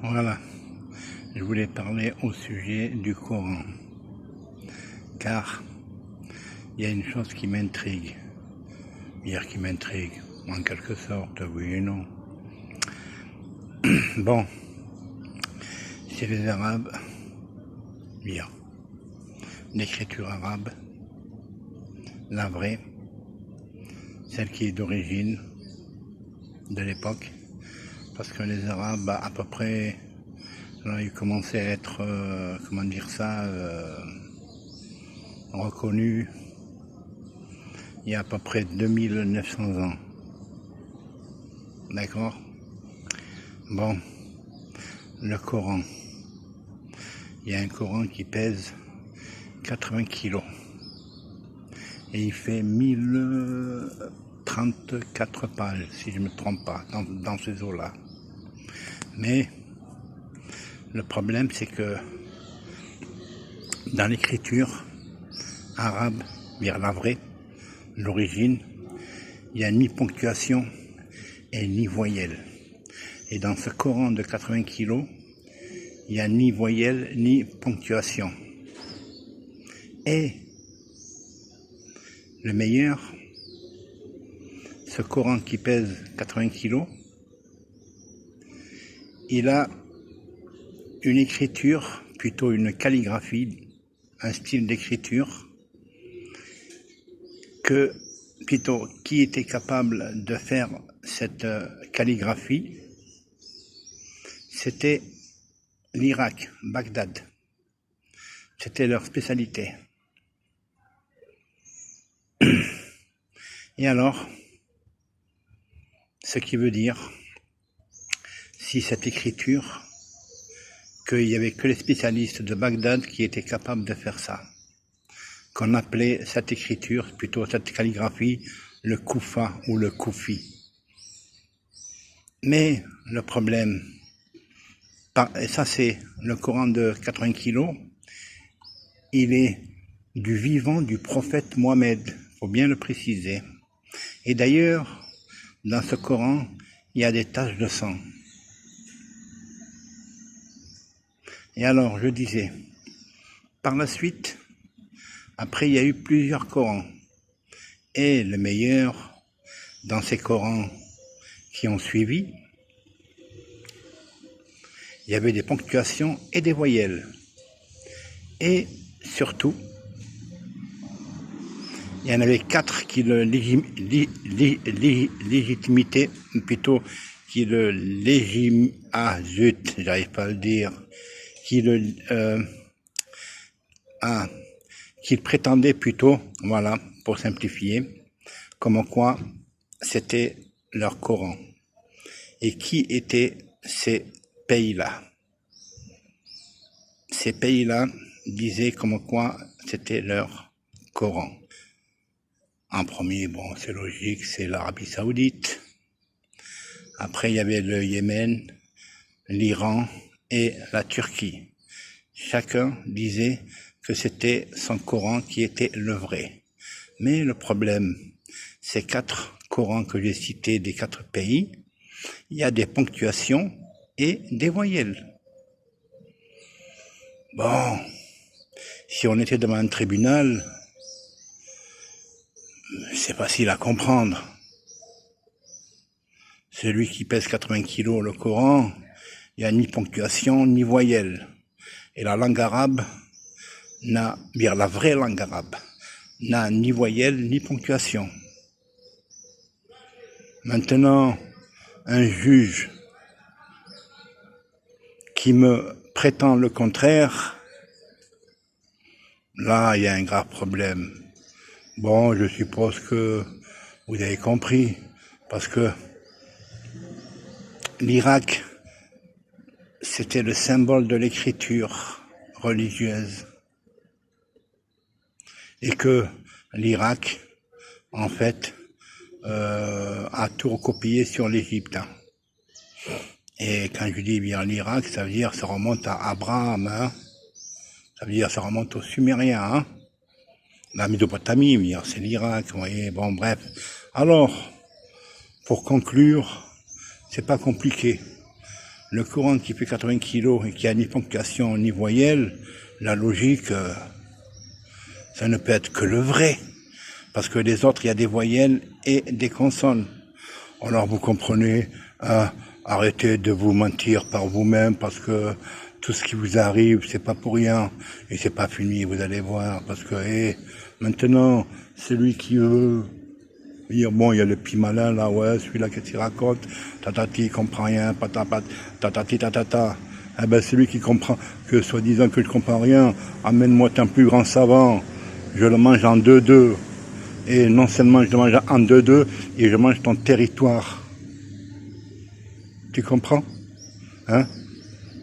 Voilà, je voulais parler au sujet du Coran, car il y a une chose qui m'intrigue, en quelque sorte, oui et non. Bon, chez les Arabes, bien, l'écriture arabe, la vraie, celle qui est d'origine de l'époque, parce que les Arabes, à peu près, là, ils commençaient à être, reconnus il y a à peu près 2900 ans. D'accord? Bon, le Coran. Il y a un Coran qui pèse 80 kilos. Et il fait 1034 pages, si je ne me trompe pas, dans ces eaux-là. Mais le problème, c'est que dans l'écriture arabe, la vraie, l'origine, il n'y a ni ponctuation et ni voyelle. Et dans ce Coran de 80 kilos, il n'y a ni voyelle ni ponctuation. Et le meilleur, ce Coran qui pèse 80 kilos, il a une écriture, plutôt une calligraphie, un style d'écriture, qui était capable de faire cette calligraphie, c'était l'Irak, Bagdad. C'était leur spécialité. Et alors, ce qui veut dire, si cette écriture, qu'il n'y avait que les spécialistes de Bagdad qui étaient capables de faire ça, qu'on appelait cette écriture, plutôt cette calligraphie, le Koufa ou le Koufi. Mais le problème, et ça c'est le Coran de 80 kilos, il est du vivant du prophète Mohammed, il faut bien le préciser. Et d'ailleurs, dans ce Coran, il y a des taches de sang. Et alors, je disais, par la suite, après il y a eu plusieurs Corans. Et le meilleur, dans ces Corans qui ont suivi, il y avait des ponctuations et des voyelles. Et surtout, il y en avait 4 qui le légitimité, plutôt qui le j'arrive pas à le dire, qui prétendait plutôt, voilà, pour simplifier, comme quoi c'était leur Coran. Et qui étaient ces pays-là? Ces pays-là disaient comme quoi c'était leur Coran. En premier, bon, c'est logique, c'est l'Arabie Saoudite. Après, il y avait le Yémen, l'Iran et la Turquie. Chacun disait que c'était son Coran qui était le vrai. Mais le problème, ces 4 Corans que j'ai cités des 4 pays, il y a des ponctuations et des voyelles. Bon, si on était devant un tribunal, c'est facile à comprendre. Celui qui pèse 80 kilos, le Coran, il n'y a ni ponctuation ni voyelle. Et la langue arabe, la vraie langue arabe, n'a ni voyelle ni ponctuation. Maintenant, un juge qui me prétend le contraire, là, il y a un grave problème. Bon, je suppose que vous avez compris, parce que l'Irak, c'était le symbole de l'écriture religieuse. Et que l'Irak, en fait, a tout recopié sur l'Égypte. Et quand je dis bien l'Irak, ça veut dire ça remonte à Abraham, hein. Ça veut dire ça remonte aux Sumériens, hein. La Mésopotamie, c'est l'Irak, vous voyez, bon bref. Alors, pour conclure, c'est pas compliqué. Le Coran qui fait 80 kilos et qui a ni ponctuation ni voyelle, la logique, ça ne peut être que le vrai. Parce que les autres, il y a des voyelles et des consonnes. Alors vous comprenez, arrêtez de vous mentir par vous-même parce que tout ce qui vous arrive, c'est pas pour rien. Et c'est pas fini, vous allez voir. Parce que maintenant, celui qui veut dire, bon, il y a le petit malin là, ouais, celui-là qui raconte, tatati, il comprend rien, patapat, tatati, tatata. Eh ben, celui qui comprend, que soi-disant que je comprends rien, amène-moi un plus grand savant, je le mange en deux. Et non seulement je le mange en deux, et je mange ton territoire. Tu comprends? Hein?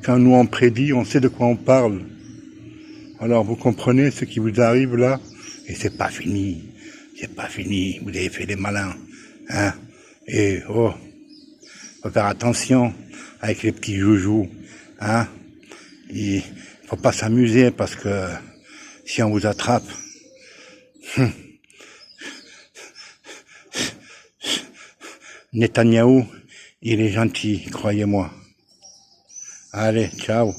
Quand nous on prédit, on sait de quoi on parle. Alors vous comprenez ce qui vous arrive là? Et c'est pas fini. C'est pas fini. Vous avez fait les malins. Hein? Et faut faire attention avec les petits joujoux. Hein? Il faut pas s'amuser parce que si on vous attrape, Netanyahou, il est gentil, croyez-moi. Allez, ciao.